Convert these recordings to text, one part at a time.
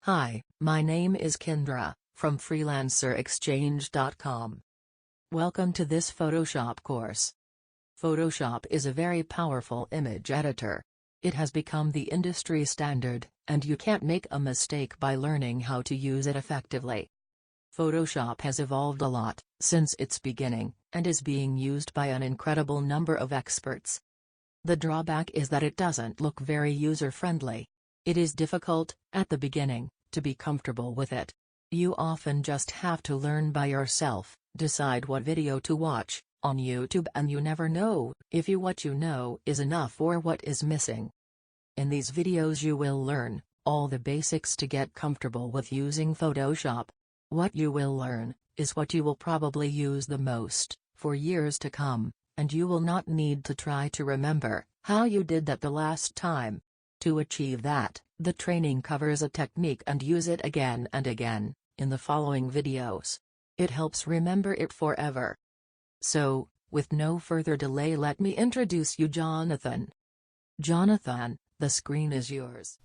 Hi, my name is Kendra, from FreelancerExchange.com. Welcome to this Photoshop course. Photoshop is a very powerful image editor. It has become the industry standard, and you can't make a mistake by learning how to use it effectively. Photoshop has evolved a lot since its beginning, and is being used by an incredible number of experts. The drawback is that it doesn't look very user-friendly. It is difficult, at the beginning, to be comfortable with it. You often just have to learn by yourself, decide what video to watch on YouTube, and you never know if what you know is enough or what is missing. In these videos you will learn all the basics to get comfortable with using Photoshop. What you will learn is what you will probably use the most for years to come, and you will not need to try to remember how you did that the last time. To achieve that, the training covers a technique and use it again and again in the following videos. It helps remember it forever. So, with no further delay, let me introduce you Jonathan. Jonathan, the screen is yours.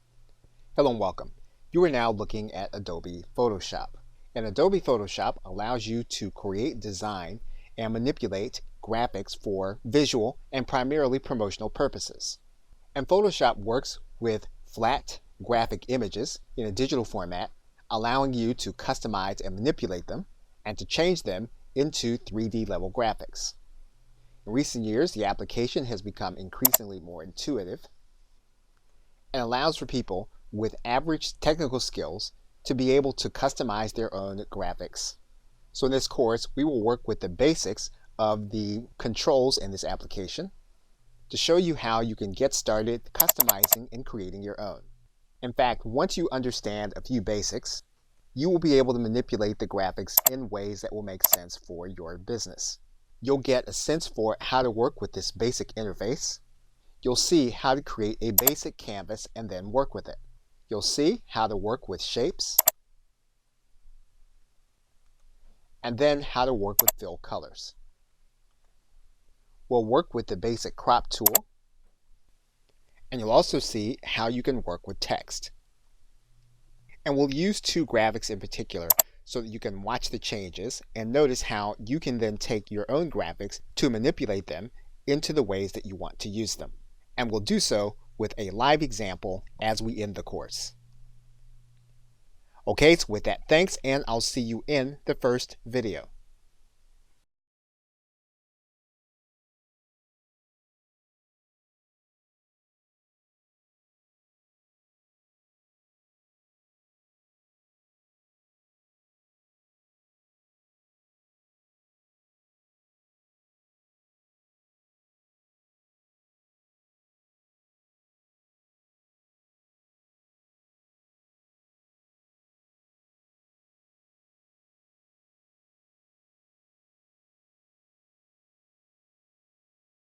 Hello and welcome. You are now looking at Adobe Photoshop. And Adobe Photoshop allows you to create, design, and manipulate graphics for visual and primarily promotional purposes. And Photoshop works with flat graphic images in a digital format, allowing you to customize and manipulate them and to change them into 3D level graphics. In recent years, the application has become increasingly more intuitive and allows for people with average technical skills to be able to customize their own graphics. So in this course, we will work with the basics of the controls in this application to show you how you can get started customizing and creating your own. In fact, once you understand a few basics, you will be able to manipulate the graphics in ways that will make sense for your business. You'll get a sense for how to work with this basic interface. You'll see how to create a basic canvas and then work with it. You'll see how to work with shapes, and then how to work with fill colors. We'll work with the basic crop tool, and you'll also see how you can work with text. And we'll use two graphics in particular so that you can watch the changes and notice how you can then take your own graphics to manipulate them into the ways that you want to use them. And we'll do so with a live example as we end the course. Okay, so with that, thanks, and I'll see you in the first video.